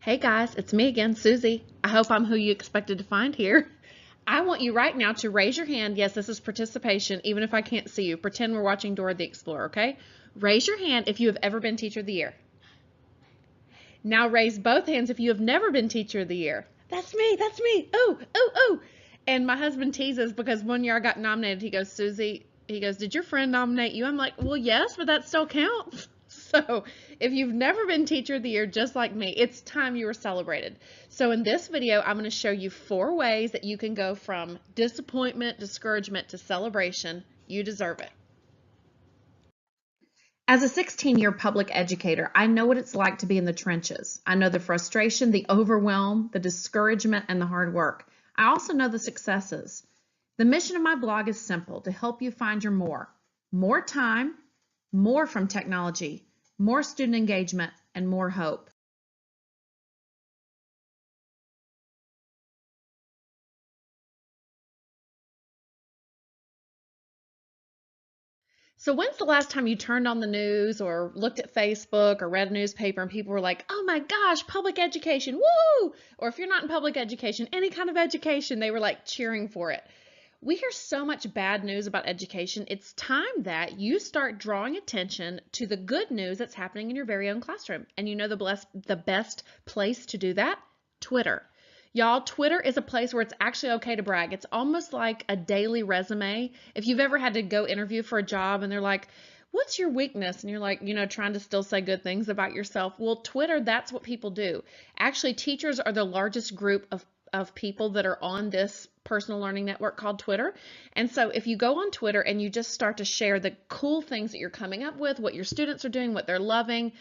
Hey guys, it's me again, Suzy. I hope I'm who you expected to find here. I want you right now to raise your hand. Yes, this is participation, even if I can't see you. Pretend we're watching Dora the Explorer, okay? Raise your hand if you have ever been Teacher of the Year. Now raise both hands if you have never been Teacher of the Year. That's me, that's me. Ooh, ooh, ooh. And my husband teases because one year I got nominated. He goes, Suzy, he goes, did your friend nominate you? I'm like, well, yes, but that still counts. So if you've never been Teacher of the Year just like me, it's time you were celebrated. So in this video, I'm going to show you 4 ways that you can go from disappointment, discouragement to celebration. You deserve it. As a 16-year public educator, I know what it's like to be in the trenches. I know the frustration, the overwhelm, the discouragement, and the hard work. I also know the successes. The mission of my blog is simple: to help you find your more. More time, more from technology, more student engagement, and more hope. So when's the last time you turned on the news or looked at Facebook or read a newspaper and people were like, oh my gosh, public education, woo! Or if you're not in public education, any kind of education, they were like cheering for it. We hear so much bad news about education. It's time that you start drawing attention to the good news that's happening in your very own classroom. And you know the best place to do that? Twitter. Y'all, Twitter is a place where it's actually okay to brag. It's almost like a daily resume. If you've ever had to go interview for a job and they're like, what's your weakness? And you're like, trying to still say good things about yourself. Well, Twitter, that's what people do. Actually, teachers are the largest group of people that are on this personal learning network called Twitter. And so if you go on Twitter and you just start to share the cool things that you're coming up with, what your students are doing, what they're loving,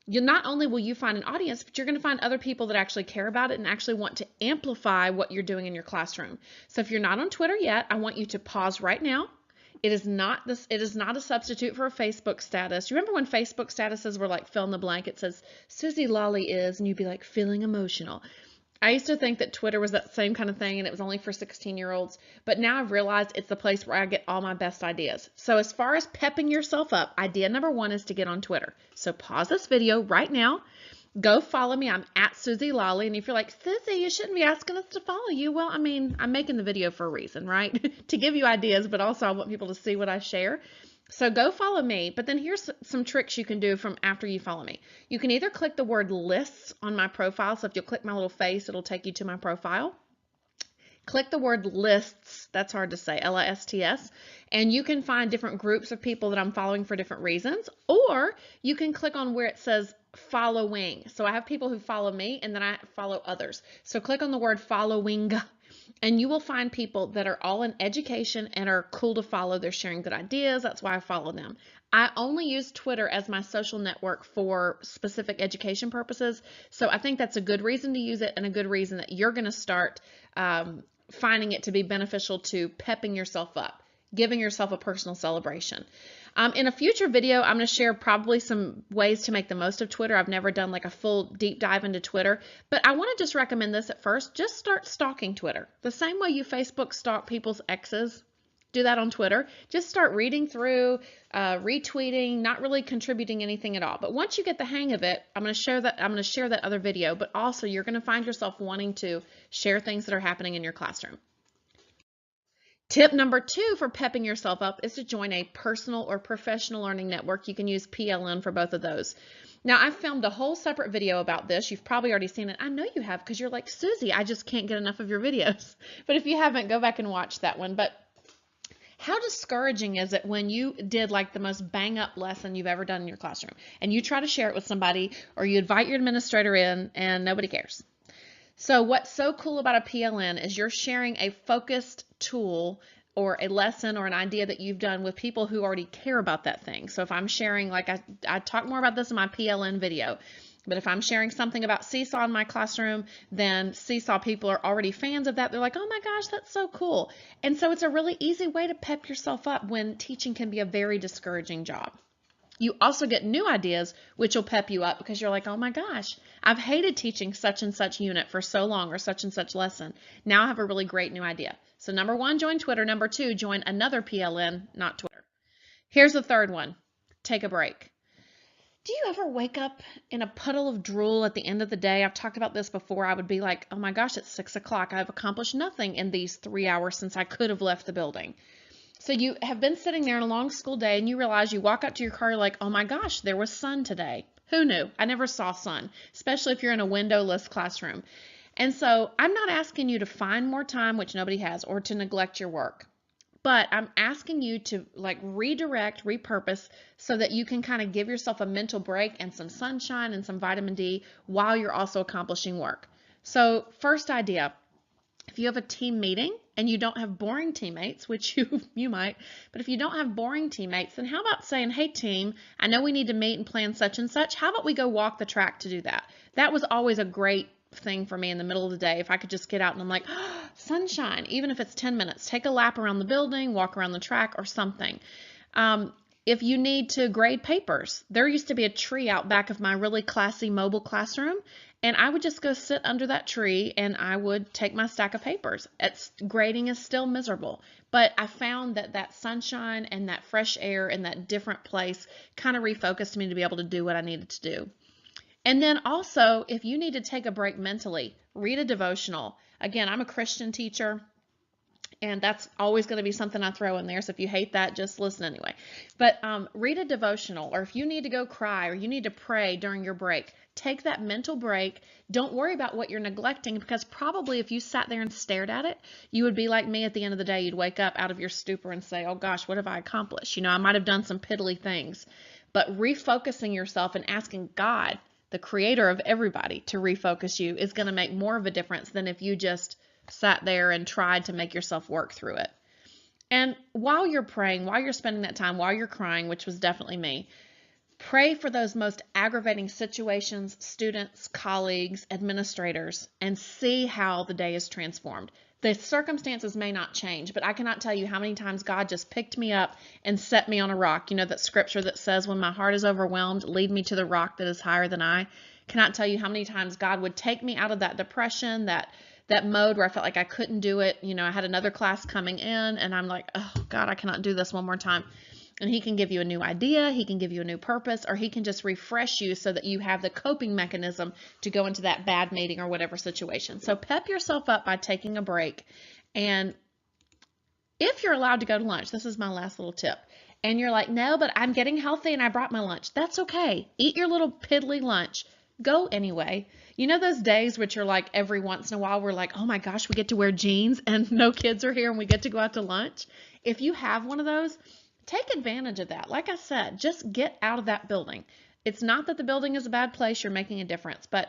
not only will you find an audience, but you're going to find other people that actually care about it and actually want to amplify what you're doing in your classroom. So if you're not on Twitter yet, I want you to pause right now. It is not a substitute for a Facebook status. Remember when Facebook statuses were like fill in the blank? It says Suzy Lolley is, and you'd be like feeling emotional. I used to think that Twitter was that same kind of thing and it was only for 16-year-olds, but now I've realized it's the place where I get all my best ideas. So as far as pepping yourself up, idea number 1 is to get on Twitter. So pause this video right now. Go follow me. I'm at Suzy Lolley. And if you're like, Suzy, you shouldn't be asking us to follow you. Well, I mean, I'm making the video for a reason, right? To give you ideas, but also I want people to see what I share. So go follow me, but then here's some tricks you can do from after you follow me. You can either click the word lists on my profile. So if you'll click my little face, it'll take you to my profile. Click the word lists, that's hard to say, L-I-S-T-S, and you can find different groups of people that I'm following for different reasons, or you can click on where it says following. So I have people who follow me and then I follow others. So click on the word following and you will find people that are all in education and are cool to follow. They're sharing good ideas. That's why I follow them. I only use Twitter as my social network for specific education purposes. So I think that's a good reason to use it and a good reason that you're going to start finding it to be beneficial to pepping yourself up, giving yourself a personal celebration. In a future video, I'm going to share probably some ways to make the most of Twitter. I've never done like a full deep dive into Twitter, but I want to just recommend this at first. Just start stalking Twitter. The same way you Facebook stalk people's exes, do that on Twitter. Just start reading through, retweeting, not really contributing anything at all. But once you get the hang of it, I'm going to share that other video, but also you're going to find yourself wanting to share things that are happening in your classroom. Tip number 2 for pepping yourself up is to join a personal or professional learning network. You can use PLN for both of those. Now, I've filmed a whole separate video about this. You've probably already seen it. I know you have because you're like, Suzy, I just can't get enough of your videos. But if you haven't, go back and watch that one. But how discouraging is it when you did like the most bang up lesson you've ever done in your classroom and you try to share it with somebody or you invite your administrator in and nobody cares? So what's so cool about a PLN is you're sharing a focused tool or a lesson or an idea that you've done with people who already care about that thing. So if I'm sharing, like I talk more about this in my PLN video, but if I'm sharing something about Seesaw in my classroom, then Seesaw people are already fans of that. They're like, oh my gosh, that's so cool. And so it's a really easy way to pep yourself up when teaching can be a very discouraging job. You also get new ideas, which will pep you up because you're like, oh my gosh, I've hated teaching such and such unit for so long or such and such lesson. Now I have a really great new idea. So number 1, join Twitter. Number 2, join another PLN, not Twitter. Here's the third one. Take a break. Do you ever wake up in a puddle of drool at the end of the day? I've talked about this before. I would be like, oh my gosh, it's 6 o'clock. I've accomplished nothing in these 3 hours since I could have left the building. So you have been sitting there in a long school day and you realize you walk up to your car, you're like, oh my gosh, there was sun today. Who knew? I never saw sun, especially if you're in a windowless classroom. And so I'm not asking you to find more time, which nobody has, or to neglect your work. But I'm asking you to like redirect, repurpose so that you can kind of give yourself a mental break and some sunshine and some vitamin D while you're also accomplishing work. So first idea, if you have a team meeting and you don't have boring teammates, which you might, but if you don't have boring teammates, then how about saying, hey team, I know we need to meet and plan such and such. How about we go walk the track to do that? That was always a great thing for me in the middle of the day. If I could just get out and I'm like, oh, sunshine, even if it's 10 minutes, take a lap around the building, walk around the track or something. If you need to grade papers, there used to be a tree out back of my really classy mobile classroom, and I would just go sit under that tree and I would take my stack of papers. Grading is still miserable, but I found that that sunshine and that fresh air and that different place kind of refocused me to be able to do what I needed to do. And then also, if you need to take a break mentally, read a devotional. Again, I'm a Christian teacher, and that's always going to be something I throw in there. So if you hate that, just listen anyway. But read a devotional, or if you need to go cry or you need to pray during your break, take that mental break. Don't worry about what you're neglecting, because probably if you sat there and stared at it, you would be like me at the end of the day. You'd wake up out of your stupor and say, oh gosh, what have I accomplished? You know, I might have done some piddly things. But refocusing yourself and asking God, the creator of everybody, to refocus you is going to make more of a difference than if you just sat there and tried to make yourself work through it. And while you're praying, while you're spending that time, while you're crying, which was definitely me, pray for those most aggravating situations, students, colleagues, administrators, and see how the day is transformed. The circumstances may not change, but I cannot tell you how many times God just picked me up and set me on a rock. You know that scripture that says, when my heart is overwhelmed, lead me to the rock that is higher than I. Cannot tell you how many times God would take me out of that depression, that mode where I felt like I couldn't do it. You know, I had another class coming in and I'm like, oh God, I cannot do this one more time. And he can give you a new idea, he can give you a new purpose, or he can just refresh you so that you have the coping mechanism to go into that bad meeting or whatever situation. So pep yourself up by taking a break. And if you're allowed to go to lunch, this is my last little tip, and you're like, no, but I'm getting healthy and I brought my lunch. That's okay. Eat your little piddly lunch. Go anyway. You know those days which are like every once in a while we're like, oh my gosh, we get to wear jeans and no kids are here and we get to go out to lunch? If you have one of those, take advantage of that. Like I said, just get out of that building. It's not that the building is a bad place, you're making a difference, but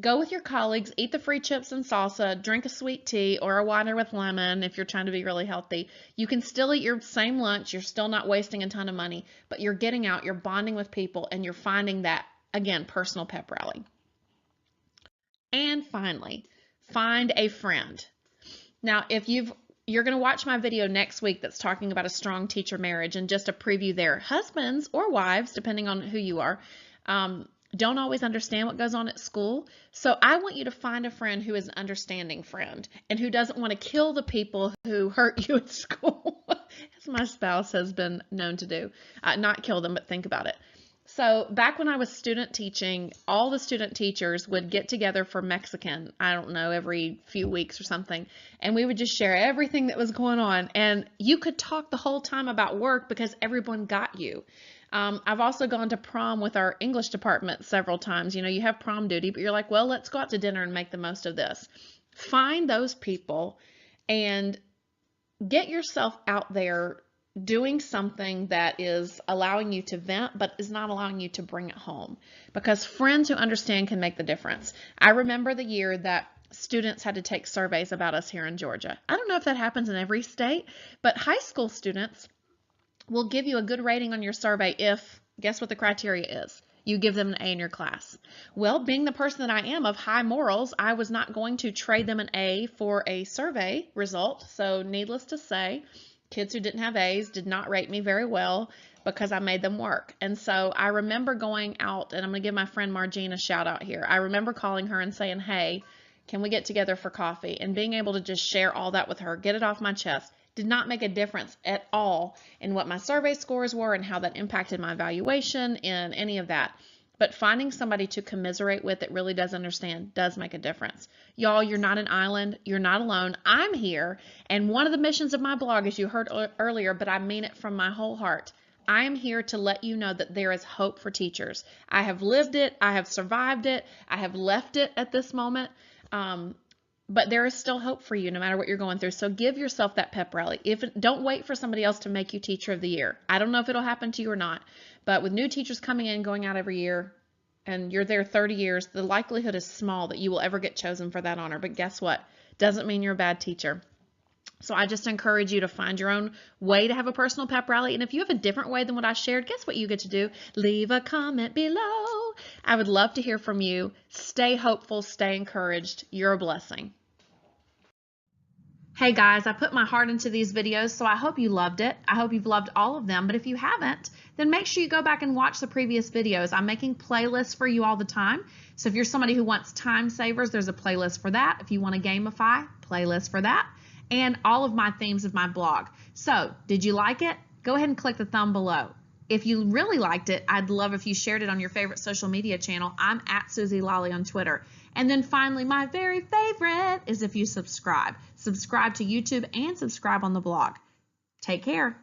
go with your colleagues, eat the free chips and salsa, drink a sweet tea or a water with lemon if you're trying to be really healthy. You can still eat your same lunch, you're still not wasting a ton of money, but you're getting out, you're bonding with people, and you're finding that, again, personal pep rally. And finally, find a friend. Now, if you're going to watch my video next week that's talking about a strong teacher marriage, and just a preview there. Husbands or wives, depending on who you are, don't always understand what goes on at school. So I want you to find a friend who is an understanding friend and who doesn't want to kill the people who hurt you at school, as my spouse has been known to do. Not kill them, but think about it. So back when I was student teaching, all the student teachers would get together for Mexican, I don't know, every few weeks or something, and we would just share everything that was going on. And you could talk the whole time about work because everyone got you. I've also gone to prom with our English department several times. You know, you have prom duty, but you're like, well, let's go out to dinner and make the most of this. Find those people and get yourself out there doing something that is allowing you to vent, but is not allowing you to bring it home, because friends who understand can make the difference. I remember the year that students had to take surveys about us here in Georgia. I don't know if that happens in every state, but high school students will give you a good rating on your survey if, guess what the criteria is? You give them an A in your class. Well, being the person that I am of high morals, I was not going to trade them an A for a survey result. So needless to say, kids who didn't have A's did not rate me very well because I made them work. And so I remember going out, and I'm going to give my friend Margene a shout out here. I remember calling her and saying, hey, can we get together for coffee? And being able to just share all that with her, get it off my chest, did not make a difference at all in what my survey scores were and how that impacted my evaluation in any of that. But finding somebody to commiserate with that really does understand does make a difference. Y'all, you're not an island. You're not alone. I'm here. And one of the missions of my blog, as you heard earlier, but I mean it from my whole heart, I am here to let you know that there is hope for teachers. I have lived it. I have survived it. I have left it at this moment. But there is still hope for you no matter what you're going through. So give yourself that pep rally. Don't wait for somebody else to make you Teacher of the Year. I don't know if it'll happen to you or not, but with new teachers coming in, going out every year, and you're there 30 years, the likelihood is small that you will ever get chosen for that honor. But guess what? Doesn't mean you're a bad teacher. So I just encourage you to find your own way to have a personal pep rally. And if you have a different way than what I shared, guess what you get to do? Leave a comment below. I would love to hear from you. Stay hopeful, stay encouraged. You're a blessing. Hey guys, I put my heart into these videos, so I hope you loved it. I hope you've loved all of them, but if you haven't, then make sure you go back and watch the previous videos. I'm making playlists for you all the time. So if you're somebody who wants time savers, there's a playlist for that. If you want to gamify, playlist for that. And all of my themes of my blog. So, did you like it? Go ahead and click the thumb below. If you really liked it, I'd love if you shared it on your favorite social media channel. I'm at Suzy Lolley on Twitter. And then finally, my very favorite is if you subscribe. Subscribe to YouTube and subscribe on the blog. Take care.